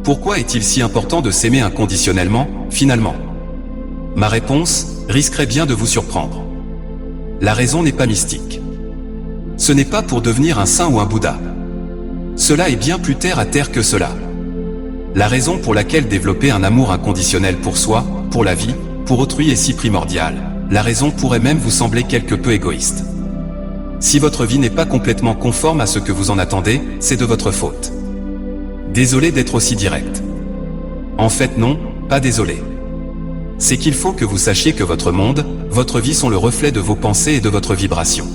Pourquoi est-il si important de s'aimer inconditionnellement, finalement? Ma réponse risquerait bien de vous surprendre. La raison n'est pas mystique. Ce n'est pas pour devenir un saint ou un Bouddha. Cela est bien plus terre à terre que cela. La raison pour laquelle développer un amour inconditionnel pour soi, pour la vie, pour autrui est si primordiale, la raison pourrait même vous sembler quelque peu égoïste. Si votre vie n'est pas complètement conforme à ce que vous en attendez, c'est de votre faute. Désolé d'être aussi direct. En fait non, pas désolé. C'est qu'il faut que vous sachiez que votre monde, votre vie sont le reflet de vos pensées et de votre vibration.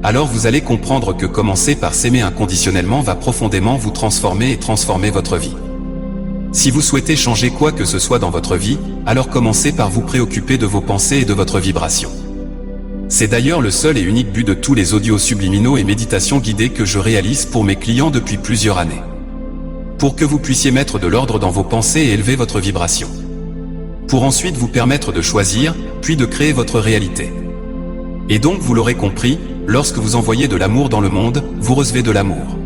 Alors vous allez comprendre que commencer par s'aimer inconditionnellement va profondément vous transformer et transformer votre vie. Si vous souhaitez changer quoi que ce soit dans votre vie, alors commencez par vous préoccuper de vos pensées et de votre vibration. C'est d'ailleurs le seul et unique but de tous les audios subliminaux et méditations guidées que je réalise pour mes clients depuis plusieurs années. Pour que vous puissiez mettre de l'ordre dans vos pensées et élever votre vibration. Pour ensuite vous permettre de choisir, puis de créer votre réalité. Et donc vous l'aurez compris, lorsque vous envoyez de l'amour dans le monde, vous recevez de l'amour.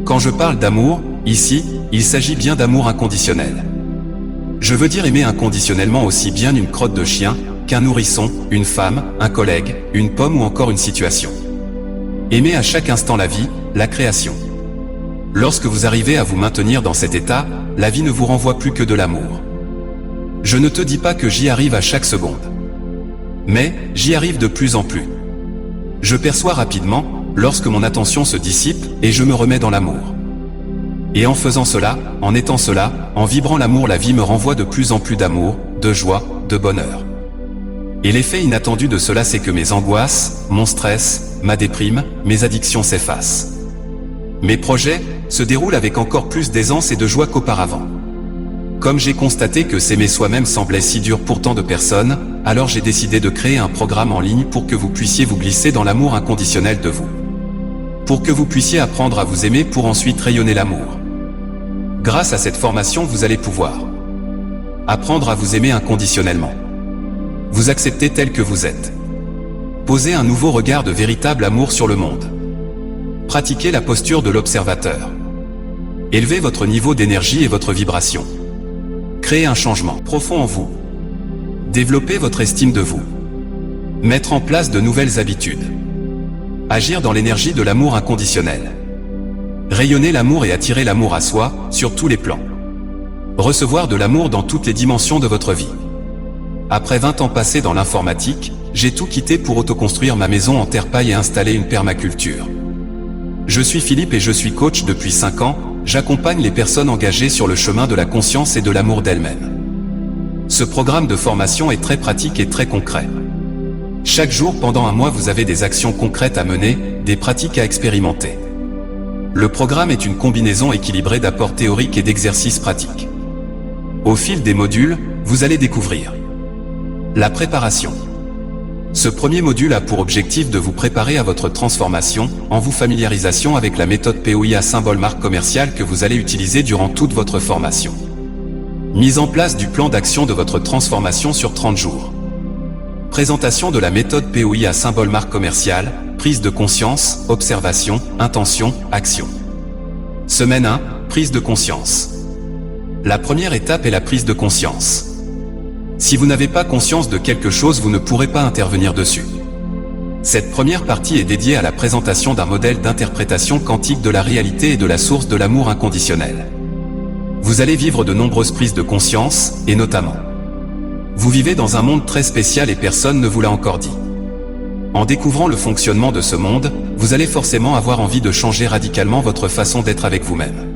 Quand je parle d'amour, ici, il s'agit bien d'amour inconditionnel. Je veux dire aimer inconditionnellement aussi bien une crotte de chien, qu'un nourrisson, une femme, un collègue, une pomme ou encore une situation. Aimer à chaque instant la vie, la création. Lorsque vous arrivez à vous maintenir dans cet état, la vie ne vous renvoie plus que de l'amour. Je ne te dis pas que j'y arrive à chaque seconde. Mais, j'y arrive de plus en plus. Je perçois rapidement, lorsque mon attention se dissipe, et je me remets dans l'amour. Et en faisant cela, en étant cela, en vibrant l'amour, la vie me renvoie de plus en plus d'amour, de joie, de bonheur. Et l'effet inattendu de cela, c'est que mes angoisses, mon stress, ma déprime, mes addictions s'effacent. Mes projets se déroulent avec encore plus d'aisance et de joie qu'auparavant. Comme j'ai constaté que s'aimer soi-même semblait si dur pour tant de personnes, alors j'ai décidé de créer un programme en ligne pour que vous puissiez vous glisser dans l'amour inconditionnel de vous. Pour que vous puissiez apprendre à vous aimer pour ensuite rayonner l'amour. Grâce à cette formation, vous allez pouvoir apprendre à vous aimer inconditionnellement. Vous accepter tel que vous êtes. Poser un nouveau regard de véritable amour sur le monde. Pratiquez la posture de l'observateur. Élevez votre niveau d'énergie et votre vibration. Créez un changement profond en vous. Développez votre estime de vous. Mettre en place de nouvelles habitudes. Agir dans l'énergie de l'amour inconditionnel. Rayonner l'amour et attirer l'amour à soi, sur tous les plans. Recevoir de l'amour dans toutes les dimensions de votre vie. Après 20 ans passés dans l'informatique, j'ai tout quitté pour autoconstruire ma maison en terre-paille et installer une permaculture. Je suis Philippe et je suis coach depuis 5 ans, j'accompagne les personnes engagées sur le chemin de la conscience et de l'amour d'elles-mêmes. Ce programme de formation est très pratique et très concret. Chaque jour pendant un mois vous avez des actions concrètes à mener, des pratiques à expérimenter. Le programme est une combinaison équilibrée d'apports théoriques et d'exercices pratiques. Au fil des modules, vous allez découvrir la préparation. Ce premier module a pour objectif de vous préparer à votre transformation, en vous familiarisant avec la méthode POIA symbole marque commerciale que vous allez utiliser durant toute votre formation. Mise en place du plan d'action de votre transformation sur 30 jours. Présentation de la méthode POIA symbole marque commerciale, prise de conscience, observation, intention, action. Semaine 1, prise de conscience. La première étape est la prise de conscience. Si vous n'avez pas conscience de quelque chose, vous ne pourrez pas intervenir dessus. Cette première partie est dédiée à la présentation d'un modèle d'interprétation quantique de la réalité et de la source de l'amour inconditionnel. Vous allez vivre de nombreuses prises de conscience, et notamment, vous vivez dans un monde très spécial et personne ne vous l'a encore dit. En découvrant le fonctionnement de ce monde, vous allez forcément avoir envie de changer radicalement votre façon d'être avec vous-même.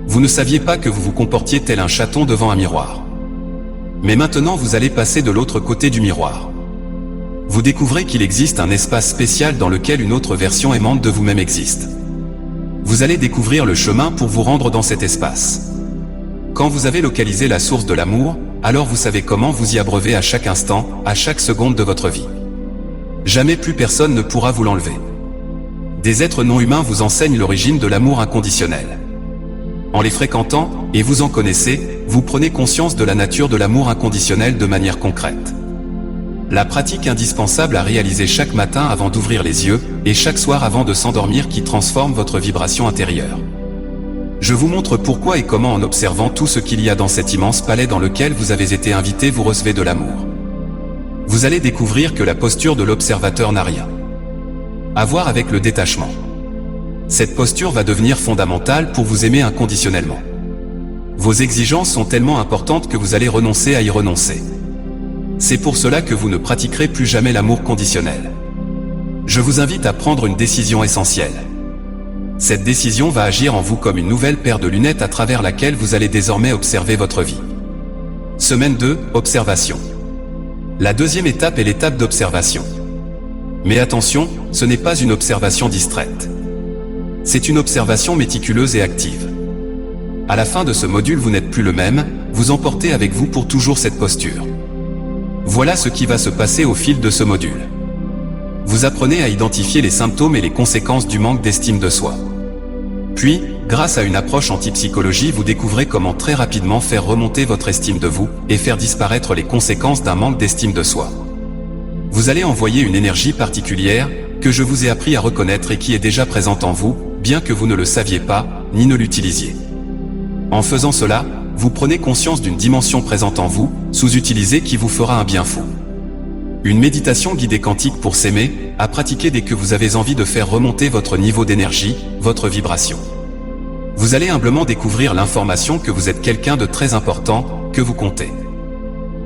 Vous ne saviez pas que vous vous comportiez tel un chaton devant un miroir. Mais maintenant vous allez passer de l'autre côté du miroir. Vous découvrez qu'il existe un espace spécial dans lequel une autre version aimante de vous-même existe. Vous allez découvrir le chemin pour vous rendre dans cet espace. Quand vous avez localisé la source de l'amour, alors vous savez comment vous y abreuver à chaque instant, à chaque seconde de votre vie. Jamais plus personne ne pourra vous l'enlever. Des êtres non humains vous enseignent l'origine de l'amour inconditionnel. En les fréquentant, et vous en connaissez, vous prenez conscience de la nature de l'amour inconditionnel de manière concrète. La pratique indispensable à réaliser chaque matin avant d'ouvrir les yeux, et chaque soir avant de s'endormir qui transforme votre vibration intérieure. Je vous montre pourquoi et comment en observant tout ce qu'il y a dans cet immense palais dans lequel vous avez été invité vous recevez de l'amour. Vous allez découvrir que la posture de l'observateur n'a rien à voir avec le détachement. Cette posture va devenir fondamentale pour vous aimer inconditionnellement. Vos exigences sont tellement importantes que vous allez renoncer à y renoncer. C'est pour cela que vous ne pratiquerez plus jamais l'amour conditionnel. Je vous invite à prendre une décision essentielle. Cette décision va agir en vous comme une nouvelle paire de lunettes à travers laquelle vous allez désormais observer votre vie. Semaine 2, observation. La deuxième étape est l'étape d'observation. Mais attention, ce n'est pas une observation distraite. C'est une observation méticuleuse et active. À la fin de ce module, vous n'êtes plus le même, vous emportez avec vous pour toujours cette posture. Voilà ce qui va se passer au fil de ce module. Vous apprenez à identifier les symptômes et les conséquences du manque d'estime de soi. Puis, grâce à une approche anti-psychologie, vous découvrez comment très rapidement faire remonter votre estime de vous et faire disparaître les conséquences d'un manque d'estime de soi. Vous allez envoyer une énergie particulière que je vous ai appris à reconnaître et qui est déjà présente en vous, bien que vous ne le saviez pas, ni ne l'utilisiez. En faisant cela, vous prenez conscience d'une dimension présente en vous, sous-utilisée qui vous fera un bien fou. Une méditation guidée quantique pour s'aimer, à pratiquer dès que vous avez envie de faire remonter votre niveau d'énergie, votre vibration. Vous allez humblement découvrir l'information que vous êtes quelqu'un de très important, que vous comptez.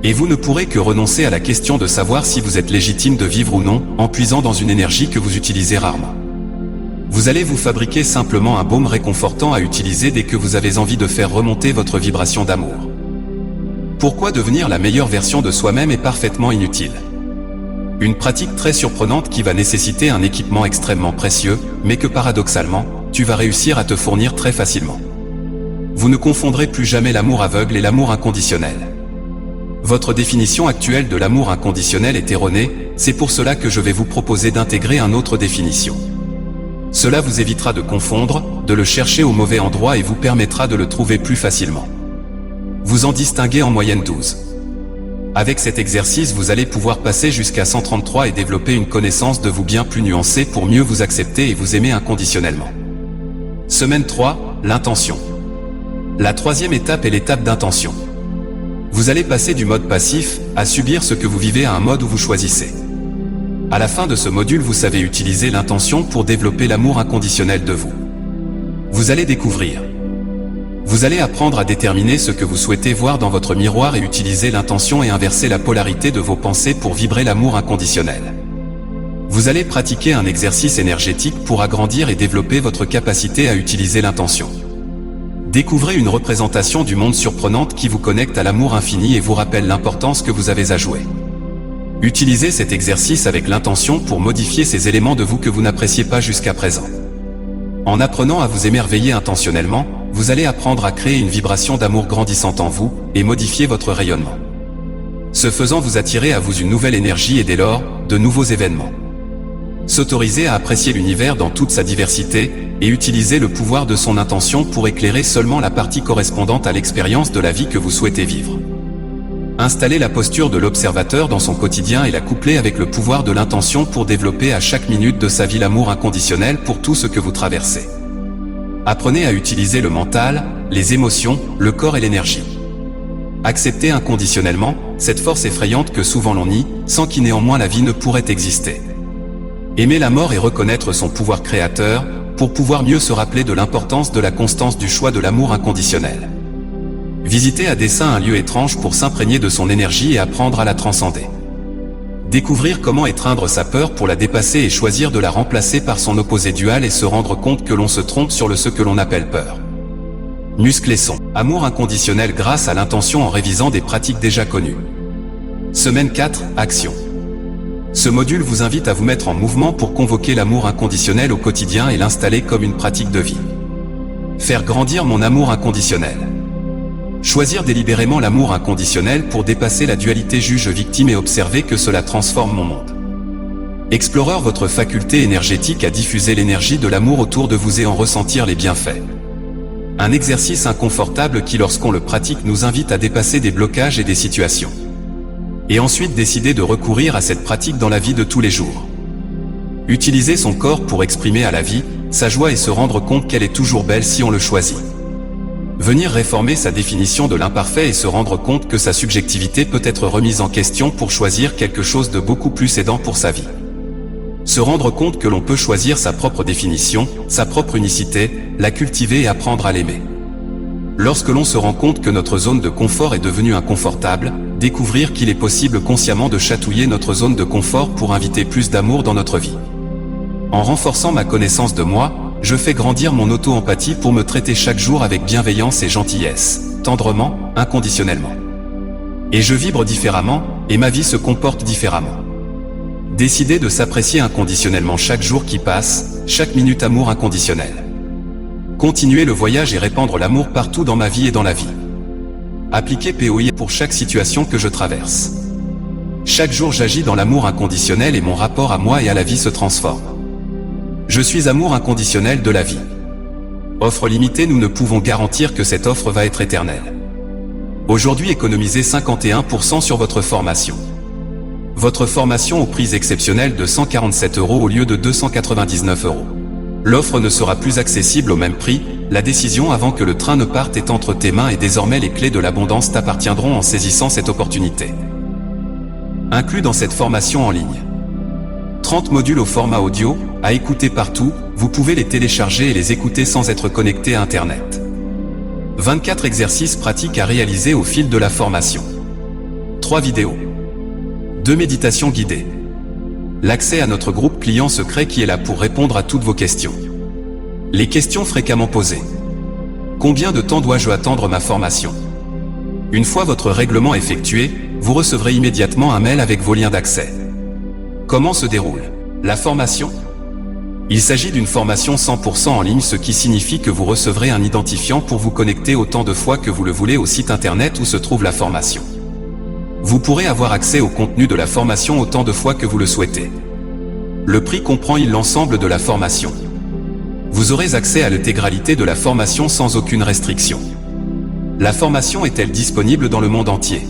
Et vous ne pourrez que renoncer à la question de savoir si vous êtes légitime de vivre ou non, en puisant dans une énergie que vous utilisez rarement. Vous allez vous fabriquer simplement un baume réconfortant à utiliser dès que vous avez envie de faire remonter votre vibration d'amour. Pourquoi devenir la meilleure version de soi-même est parfaitement inutile. Une pratique très surprenante qui va nécessiter un équipement extrêmement précieux, mais que paradoxalement, tu vas réussir à te fournir très facilement. Vous ne confondrez plus jamais l'amour aveugle et l'amour inconditionnel. Votre définition actuelle de l'amour inconditionnel est erronée, c'est pour cela que je vais vous proposer d'intégrer une autre définition. Cela vous évitera de confondre, de le chercher au mauvais endroit et vous permettra de le trouver plus facilement. Vous en distinguez en moyenne 12. Avec cet exercice, vous allez pouvoir passer jusqu'à 133 et développer une connaissance de vous bien plus nuancée pour mieux vous accepter et vous aimer inconditionnellement. Semaine 3, l'intention. La troisième étape est l'étape d'intention. Vous allez passer du mode passif à subir ce que vous vivez à un mode où vous choisissez. À la fin de ce module, vous savez utiliser l'intention pour développer l'amour inconditionnel de vous. Vous allez découvrir. Vous allez apprendre à déterminer ce que vous souhaitez voir dans votre miroir et utiliser l'intention et inverser la polarité de vos pensées pour vibrer l'amour inconditionnel. Vous allez pratiquer un exercice énergétique pour agrandir et développer votre capacité à utiliser l'intention. Découvrez une représentation du monde surprenante qui vous connecte à l'amour infini et vous rappelle l'importance que vous avez à jouer. Utilisez cet exercice avec l'intention pour modifier ces éléments de vous que vous n'appréciez pas jusqu'à présent. En apprenant à vous émerveiller intentionnellement, vous allez apprendre à créer une vibration d'amour grandissante en vous et modifier votre rayonnement. Ce faisant, vous attirez à vous une nouvelle énergie et dès lors, de nouveaux événements. S'autoriser à apprécier l'univers dans toute sa diversité et utiliser le pouvoir de son intention pour éclairer seulement la partie correspondante à l'expérience de la vie que vous souhaitez vivre. Installez la posture de l'observateur dans son quotidien et la couplez avec le pouvoir de l'intention pour développer à chaque minute de sa vie l'amour inconditionnel pour tout ce que vous traversez. Apprenez à utiliser le mental, les émotions, le corps et l'énergie. Acceptez inconditionnellement cette force effrayante que souvent l'on nie, sans qui néanmoins la vie ne pourrait exister. Aimer la mort et reconnaître son pouvoir créateur, pour pouvoir mieux se rappeler de l'importance de la constance du choix de l'amour inconditionnel. Visiter à dessein un lieu étrange pour s'imprégner de son énergie et apprendre à la transcender. Découvrir comment étreindre sa peur pour la dépasser et choisir de la remplacer par son opposé dual et se rendre compte que l'on se trompe sur ce que l'on appelle peur. Muscler son amour inconditionnel grâce à l'intention en révisant des pratiques déjà connues. Semaine 4, action. Ce module vous invite à vous mettre en mouvement pour convoquer l'amour inconditionnel au quotidien et l'installer comme une pratique de vie. Faire grandir mon amour inconditionnel. Choisir délibérément l'amour inconditionnel pour dépasser la dualité juge-victime et observer que cela transforme mon monde. Explorer votre faculté énergétique à diffuser l'énergie de l'amour autour de vous et en ressentir les bienfaits. Un exercice inconfortable qui, lorsqu'on le pratique, nous invite à dépasser des blocages et des situations. Et ensuite décider de recourir à cette pratique dans la vie de tous les jours. Utiliser son corps pour exprimer à la vie sa joie et se rendre compte qu'elle est toujours belle si on le choisit. Venir réformer sa définition de l'imparfait et se rendre compte que sa subjectivité peut être remise en question pour choisir quelque chose de beaucoup plus aidant pour sa vie. Se rendre compte que l'on peut choisir sa propre définition, sa propre unicité, la cultiver et apprendre à l'aimer. Lorsque l'on se rend compte que notre zone de confort est devenue inconfortable, découvrir qu'il est possible consciemment de chatouiller notre zone de confort pour inviter plus d'amour dans notre vie. En renforçant ma connaissance de moi, je fais grandir mon auto-empathie pour me traiter chaque jour avec bienveillance et gentillesse, tendrement, inconditionnellement. Et je vibre différemment, et ma vie se comporte différemment. Décider de s'apprécier inconditionnellement chaque jour qui passe, chaque minute amour inconditionnel. Continuer le voyage et répandre l'amour partout dans ma vie et dans la vie. Appliquer POI pour chaque situation que je traverse. Chaque jour j'agis dans l'amour inconditionnel et mon rapport à moi et à la vie se transforme. Je suis amour inconditionnel de la vie. Offre limitée, nous ne pouvons garantir que cette offre va être éternelle. Aujourd'hui, économisez 51% sur votre formation. Votre formation au prix exceptionnel de 147 € au lieu de 299 €. L'offre ne sera plus accessible au même prix, la décision avant que le train ne parte est entre tes mains et désormais les clés de l'abondance t'appartiendront en saisissant cette opportunité. Inclus dans cette formation en ligne. 30 modules au format audio, à écouter partout, vous pouvez les télécharger et les écouter sans être connecté à Internet. 24 exercices pratiques à réaliser au fil de la formation. 3 vidéos. 2 méditations guidées. L'accès à notre groupe client secret qui est là pour répondre à toutes vos questions. Les questions fréquemment posées. Combien de temps dois-je attendre ma formation? Une fois votre règlement effectué, vous recevrez immédiatement un mail avec vos liens d'accès. Comment se déroule la formation? Il s'agit d'une formation 100% en ligne, ce qui signifie que vous recevrez un identifiant pour vous connecter autant de fois que vous le voulez au site internet où se trouve la formation. Vous pourrez avoir accès au contenu de la formation autant de fois que vous le souhaitez. Le prix comprend l'ensemble de la formation. Vous aurez accès à l'intégralité de la formation sans aucune restriction. La formation est-elle disponible dans le monde entier?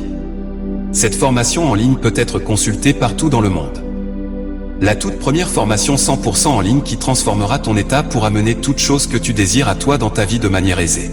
Cette formation en ligne peut être consultée partout dans le monde. La toute première formation 100% en ligne qui transformera ton état pour amener toute chose que tu désires à toi dans ta vie de manière aisée.